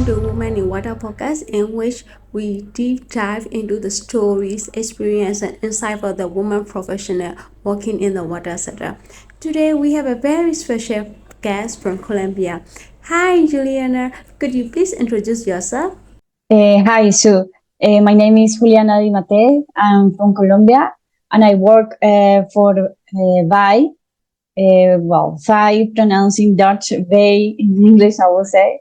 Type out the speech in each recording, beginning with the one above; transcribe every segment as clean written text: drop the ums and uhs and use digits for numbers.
to Women in Water podcast, in which we deep dive into the stories, experience, and insight of the woman professional working in the water sector. Today, we have a very special guest from Colombia. Hi, Juliana. Could you please introduce yourself? Hi, Sue. My name is Juliana Dimate. I'm from Colombia, and I work for VEI. VEI, pronouncing Dutch, VEI in English, I will say,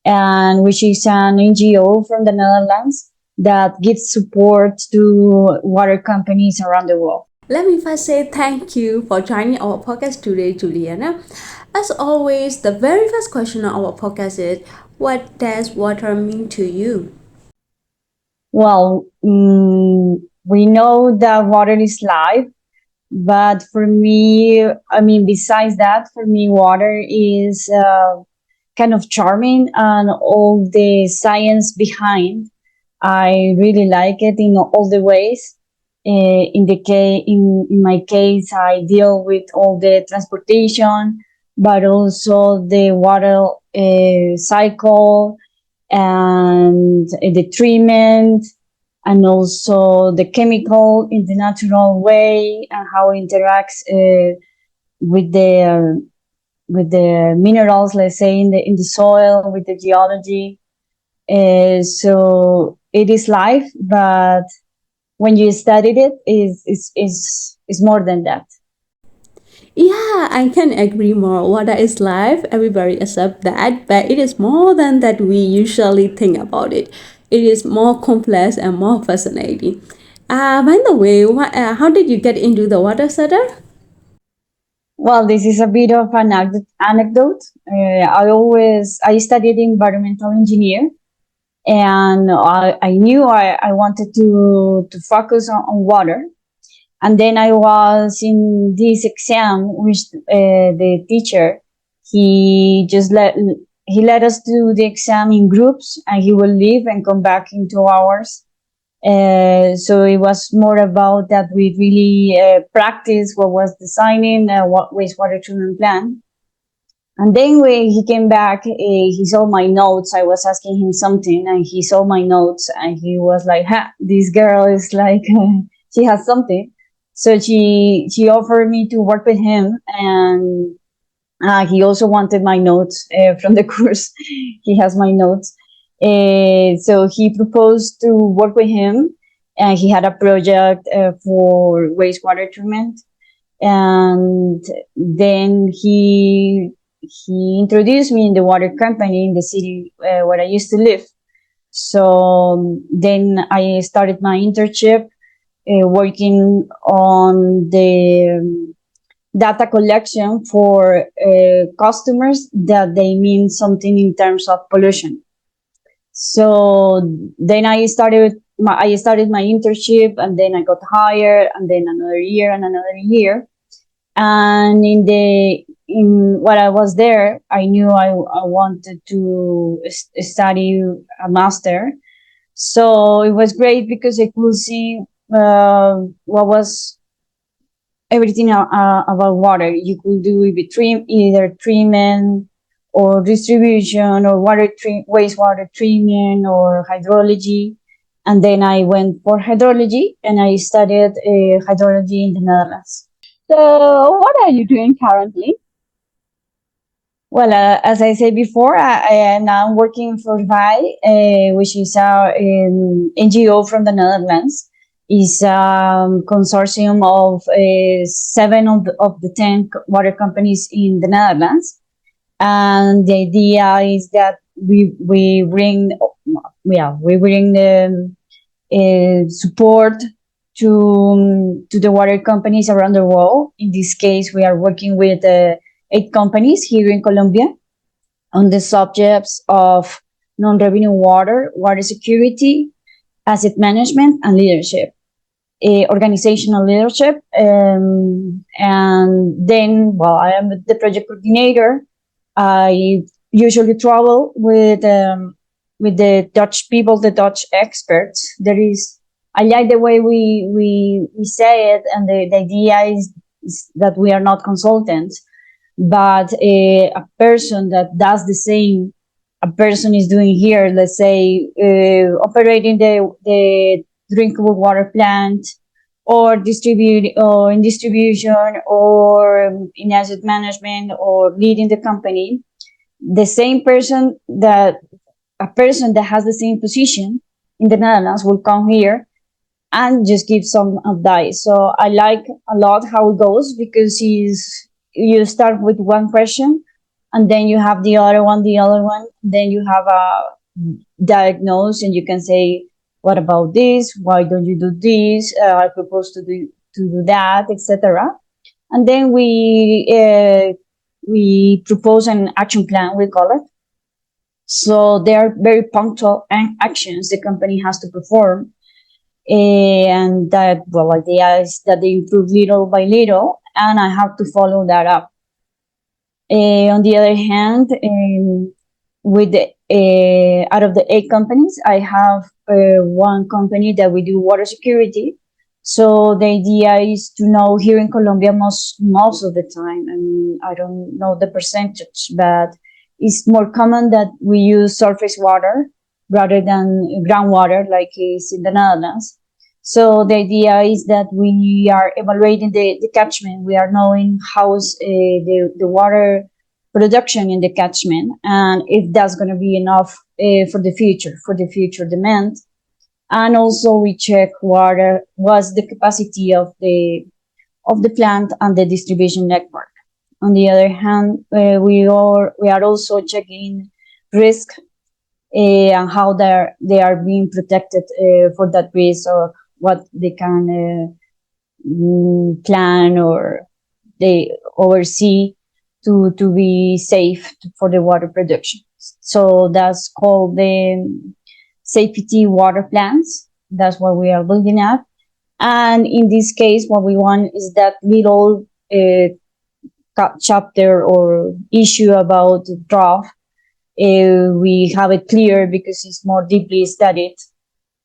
and which is an NGO from the Netherlands that gives support to water companies around the world. Let me first say thank you for joining our podcast today, Juliana. As always, the very first question on our podcast is, what does water mean to you? Well, we know that water is life, but for me, besides that, for me, water is kind of charming and all the science behind. I really like it in all the ways. In my case, I deal with all the transportation, but also the water cycle and the treatment, and also the chemical in the natural way and how it interacts with the minerals, let's say in the soil, with the geology. So it is life, but when you studied it, is more than that. Yeah, I can agree more. Water is life, everybody accept that, but it is more than that we usually think about it. It is more complex and more fascinating. By the way, how did you get into the water sector? Well, this is a bit of an anecdote. I studied environmental engineer, and I knew I wanted to focus on water. And then I was in this exam, which the teacher, he just let us do the exam in groups, and he will leave and come back in 2 hours. So it was more about that we really practiced what was designing what wastewater treatment plant. And then when he came back, he saw my notes. I was asking him something, and he saw my notes, and he was like, "Ha, this girl is like, she has something." So she offered me to work with him, and he also wanted my notes from the course. He has my notes. So he proposed to work with him, and he had a project for wastewater treatment. And then he introduced me in the water company in the city where I used to live. So then I started my internship working on the data collection for customers that they mean something in terms of pollution. So then I started my internship, and then I got hired, and then another year and another year. And in what I was there, I knew I wanted to study a master. So it was great because I could see what was everything about water. You could do either treatment or distribution or wastewater treatment or hydrology. And then I went for hydrology, and I studied hydrology in the Netherlands. So, what are you doing currently? Well, as I said before, I am now working for VEI, which is our NGO from the Netherlands. It's a consortium of 7 of the 10 water companies in the Netherlands. And the idea is that we bring the support to the water companies around the world. In this case, we are working with 8 companies here in Colombia on the subjects of non-revenue water, water security, asset management, and leadership, organizational leadership. And then, I am the project coordinator. I usually travel with the Dutch people, the Dutch experts. I like the way we say it, and the idea is that we are not consultants, but a person that does the same, a a person is doing here, let's say operating the drinkable water plant, or distribute or in distribution, or in asset management, or leading the company, the same person that a person that has the same position in the Netherlands will come here and just give some advice. So I like a lot how it goes, because you start with one question, and then you have the other one, then you have a diagnose, and you can say, what about this? Why don't you do this? I propose to do that, etc. And then we propose an action plan, we call it. So they are very punctual actions the company has to perform, and that, well, idea is that they improve little by little, and I have to follow that up. On the other hand, with out of the 8 companies, I have one company that we do water security. So the idea is to know here in Colombia, most of the time, and I don't know the percentage, but it's more common that we use surface water rather than groundwater, like is in the Netherlands. So the idea is that we are evaluating the catchment. We are knowing how's the water production in the catchment, and if that's going to be enough for the future demand. And also we check what's the capacity of the plant and the distribution network. On the other hand, we are also checking risk, and how they are being protected for that risk, or what they can plan, or they oversee to be safe for the water production. So that's called the safety water plans. That's what we are looking at. And in this case, what we want is that little chapter or issue about drought. We have it clear because it's more deeply studied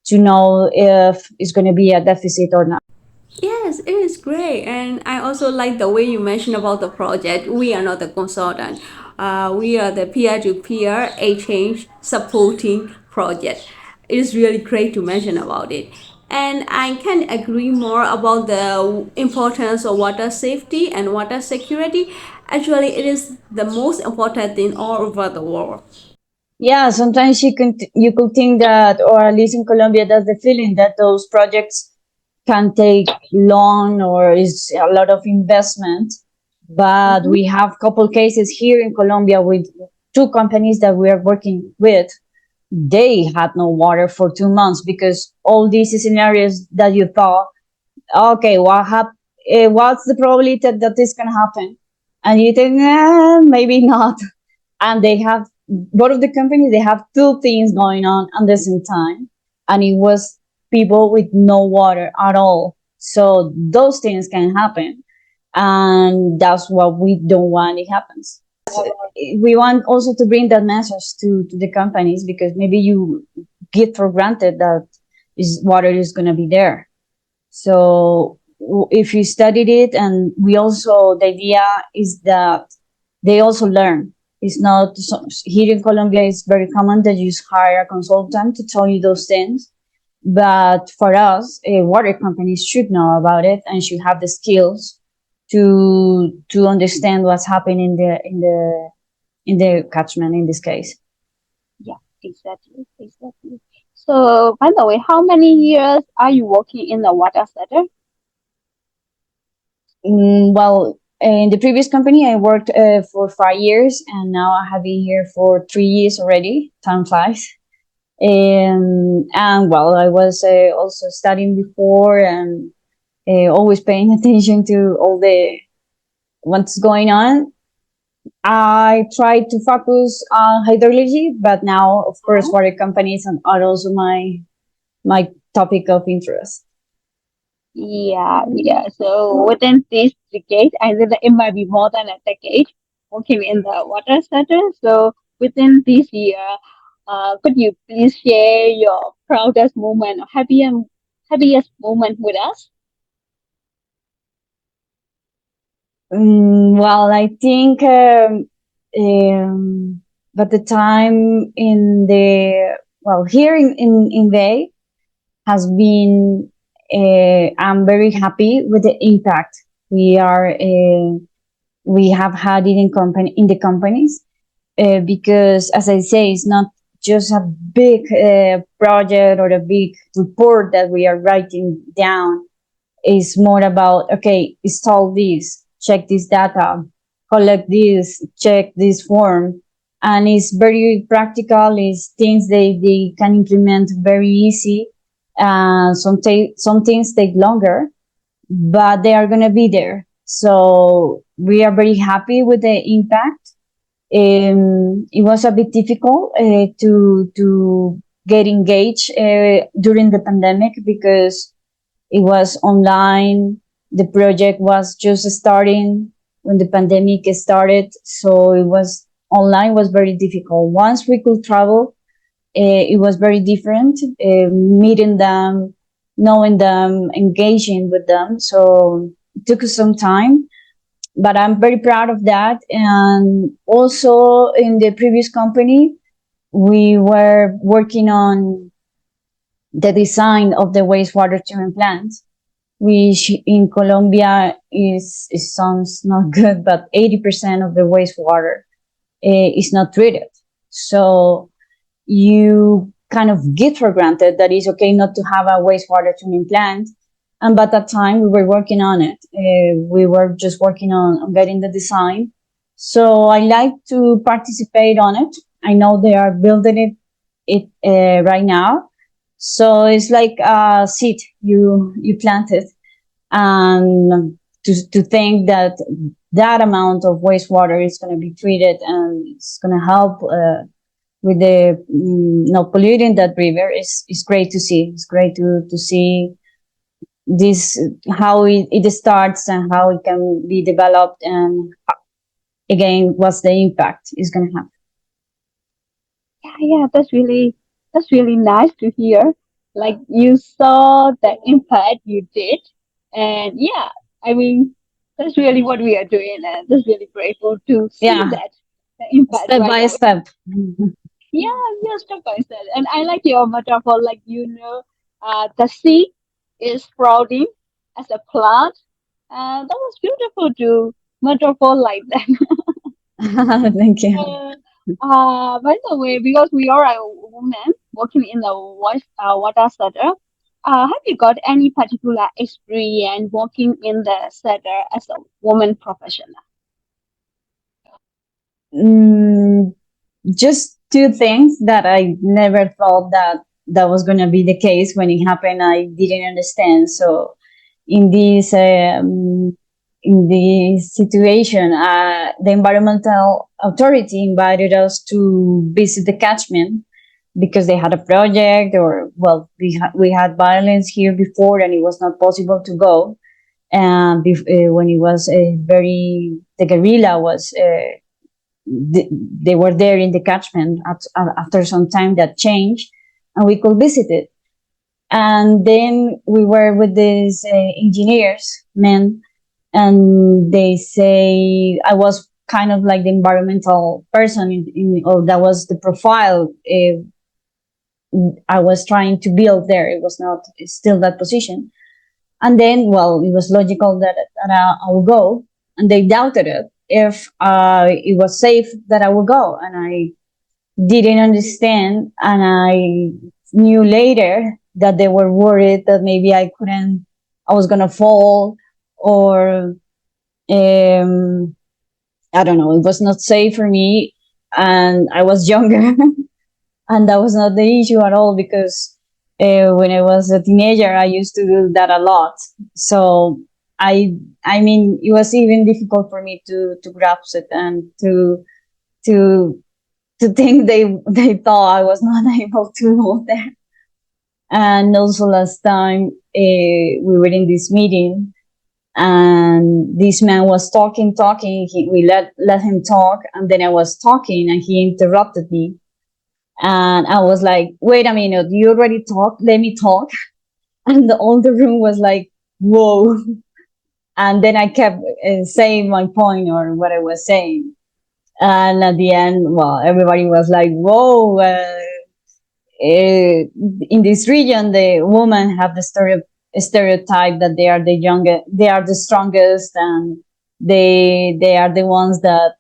to know if it's going to be a deficit or not. Yes, it is great, and I also like the way you mentioned about the project. We are not the consultant. We are the peer-to-peer exchange supporting project. It is really great to mention about it, and I can agree more about the importance of water safety and water security. Actually, it is the most important thing all over the world. Yeah, sometimes you could think that, or at least in Colombia, that's the feeling that those projects can take long, or is a lot of investment. But we have a couple cases here in Colombia with 2 companies that we are working with. They had no water for 2 months, because all these scenarios that you thought, okay, what's the probability that this can happen? And you think, maybe not. And they have, both of the companies, they have 2 things going on at the same time, and it was people with no water at all. So those things can happen, and that's what we don't want it happens. We want also to bring that message to the companies, because maybe you get for granted that water is going to be there. So if you studied it, and the idea is that they also learn. It's not here in Colombia. It's very common that you hire a consultant to tell you those things, but for us, water companies should know about it and should have the skills to understand what's happening in the catchment in this case. Yeah, exactly, exactly. So, by the way, how many years are you working in the water sector? Well, in the previous company, I worked for 5 years, and now I have been here for 3 years already. Time flies. And well, I was also studying before, and always paying attention to all the what's going on. I tried to focus on hydrology, but now, of course, water companies are also my topic of interest. Yeah, yeah. So within this decade, I think that it might be more than a decade working in the water sector. So within this year, could you please share your proudest moment or happiest moment with us? Well, I think but the time in the, well, here in VEI has been, I'm very happy with the impact we are, we have had it in the companies, because as I say, it's not just a big project or a big report that we are writing down. It's more about, okay, install this, check this data, collect this, check this form. And it's very practical. It's things they can implement very easy. Some things take longer, but they are going to be there. So we are very happy with the impact. It was a bit difficult to get engaged during the pandemic because it was online. The project was just starting when the pandemic started, so it was online was very difficult. Once we could travel, it was very different. Meeting them, knowing them, engaging with them. So it took some time, but I'm very proud of that. And also in the previous company, we were working on the design of the wastewater treatment plant, which in Colombia it sounds not good, but 80% of the wastewater is not treated. So you kind of get for granted that it's okay not to have a wastewater treatment plant. And by that time, we were working on it. We were just working on getting the design. So I like to participate on it. I know they are building it right now. So it's like a seed you planted, and to think that that amount of wastewater is going to be treated and it's going to help with the not polluting that river is great to see. It's great to see this how it starts and how it can be developed, and again what's the impact is going to have. Yeah, yeah, that's really nice to hear. Like you saw the impact you did, and yeah, I mean that's really what we are doing, and that's really grateful to see Yeah, that the impact step right by now. step. Yeah, yeah, step by step. And I like your metaphor, like the seed is sprouting as a plant, and that was beautiful to metaphor like that. Thank you. Uh, by the way, because we are a woman working in the water sector, have you got any particular experience working in the sector as a woman professional? Mm, just two things that I never thought that was going to be the case. When it happened, I didn't understand. So in this situation, the environmental authority invited us to visit the catchment because they had a project, or well, we had violence here before, and it was not possible to go. And when it was very, the guerrilla was. They were there in the catchment. After some time that changed, and we could visit it. And then we were with these engineers men, and they say I was kind of like the environmental person or that was the profile I was trying to build there. It was not still that position. And then, well, it was logical that I would go, and they doubted it if it was safe that I would go, and I didn't understand, and I knew later that they were worried that maybe I was gonna fall, or I don't know, it was not safe for me, and I was younger, and that was not the issue at all because when I was a teenager, I used to do that a lot. So I mean, it was even difficult for me to grasp it and to to think they thought I was not able to go there. And also last time we were in this meeting, and this man was talking. We let him talk, and then I was talking, and he interrupted me. And I was like, "Wait a minute, you already talked. Let me talk." And all the room was like, "Whoa!" And then I kept saying my point or what I was saying. And at the end, well, everybody was like, "Whoa!" In this region, the women have the stereotype that they are the youngest, they are the strongest, and they are the ones that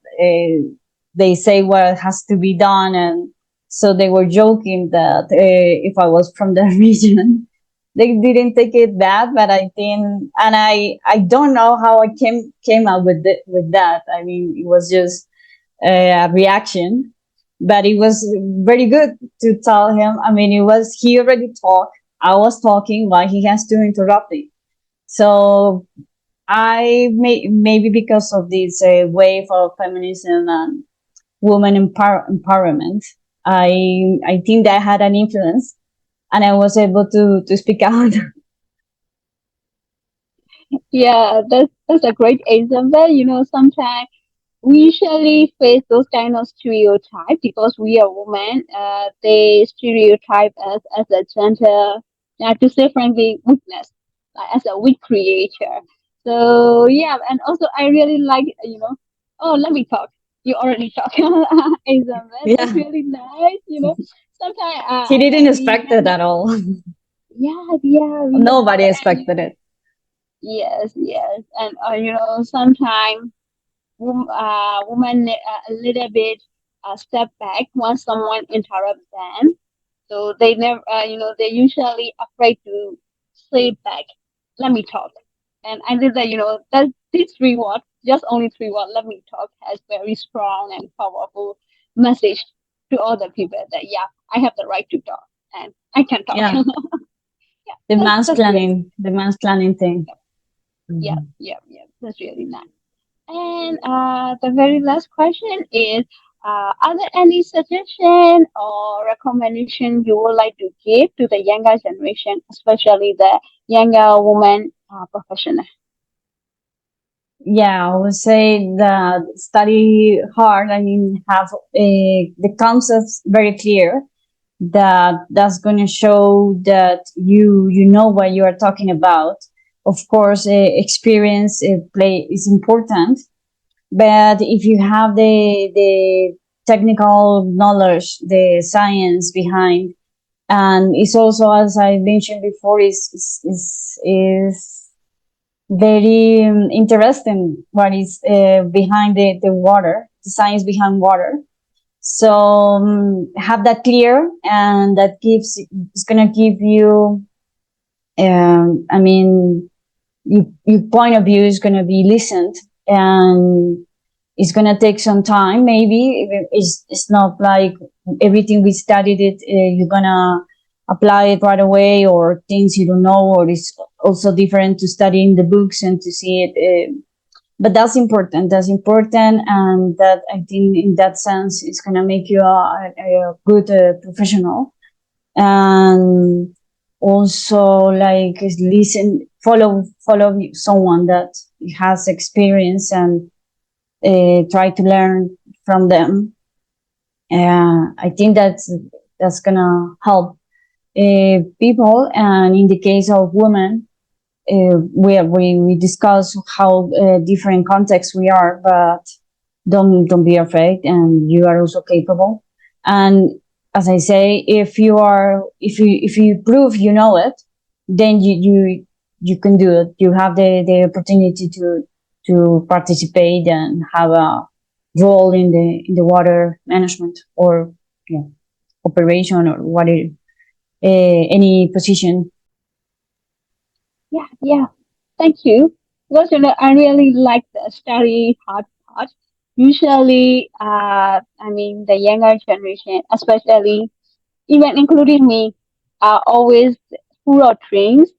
they say what has to be done. And so they were joking that if I was from the region, they didn't take it bad. But I think, and I don't know how I came up with that. I mean, it was just a reaction, but it was very good to tell him. I mean, it was, he already talked. I was talking while he has to interrupt me. So maybe because of this wave of feminism and woman empowerment, I think that had an influence, and I was able to speak out. Yeah, that's a great example. Sometimes we usually face those kind of stereotypes because we are women. They stereotype us as a gentle, to say frankly, weakness, like as a weak creature. So yeah, and also I really like, oh, let me talk. You already talk. Example. That's Yeah, really nice. Sometimes he I didn't really expect it had, at all. yeah, yeah, we have Nobody it, and expected it. yes, yes, and sometimes women need a little bit step back once someone interrupts them. So they never, they're usually afraid to say back, let me talk. And I did that, that these three words, just only three words, let me talk, has very strong and powerful message to other people that, yeah, I have the right to talk and I can talk. Yeah, Yeah, that's really, the man's planning thing. yeah, yeah, yeah, that's really nice. And the very last question is, are there any suggestion or recommendation you would like to give to the younger generation, especially the younger woman professional? Yeah, I would say that study hard. I mean, have the concepts very clear. That's going to show that you know what you are talking about. Of course, experience play is important, but if you have the technical knowledge, the science behind, and it's also, as I mentioned before, is very interesting what is behind the water, the science behind water. So have that clear, and that gives, it's gonna give you, I mean, your point of view is gonna be listened, and it's gonna take some time. Maybe it's not like everything we studied it, you're gonna apply it right away, or things you don't know, or it's also different to study in the books and to see it. But that's important. That's important, and that, I think, in that sense, it's gonna make you a good professional. And also, like, listen, follow someone that has experience, and try to learn from them. I think that's gonna help people. And in the case of women, we discuss how different contexts we are, but don't be afraid, and you are also capable. And as I say, if you prove you know it, then you can do it. You have the opportunity to participate and have a role in the water management, or yeah, operation, or what it, any position. Yeah, yeah. Thank you. Because I really like the study hard part. Usually, I mean, the younger generation, especially even including me, are always full of dreams.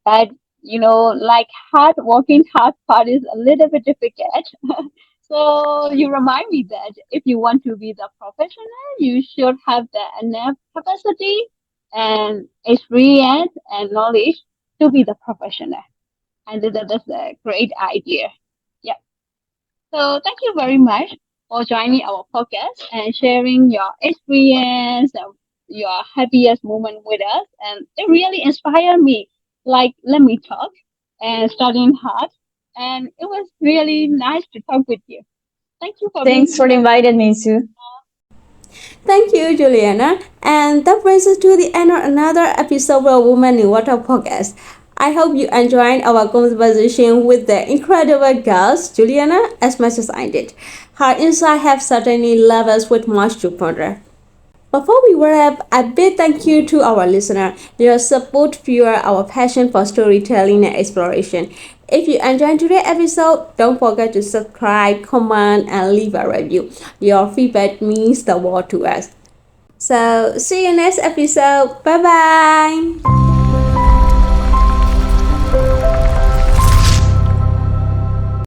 But like hard working hard part is a little bit difficult. So you remind me that if you want to be the professional, you should have the enough capacity and experience and knowledge to be the professional. And that's a great idea. Yeah. So thank you very much for joining our podcast and sharing your experience and your happiest moment with us. And it really inspired me. Like, let me talk and studying hard. And it was really nice to talk with you. Thank you for being Thanks for here. inviting me, Sue. Thank you, Juliana. And that brings us to the end of another episode of Women in Water podcast. I hope you enjoyed our conversation with the incredible guest, Juliana, as much as I did. Her insights have certainly left us with much to ponder. Before we wrap, a big thank you to our listener. Your support fuels our passion for storytelling and exploration. If you enjoyed today's episode, don't forget to subscribe, comment, and leave a review. Your feedback means the world to us. So, see you next episode. Bye bye.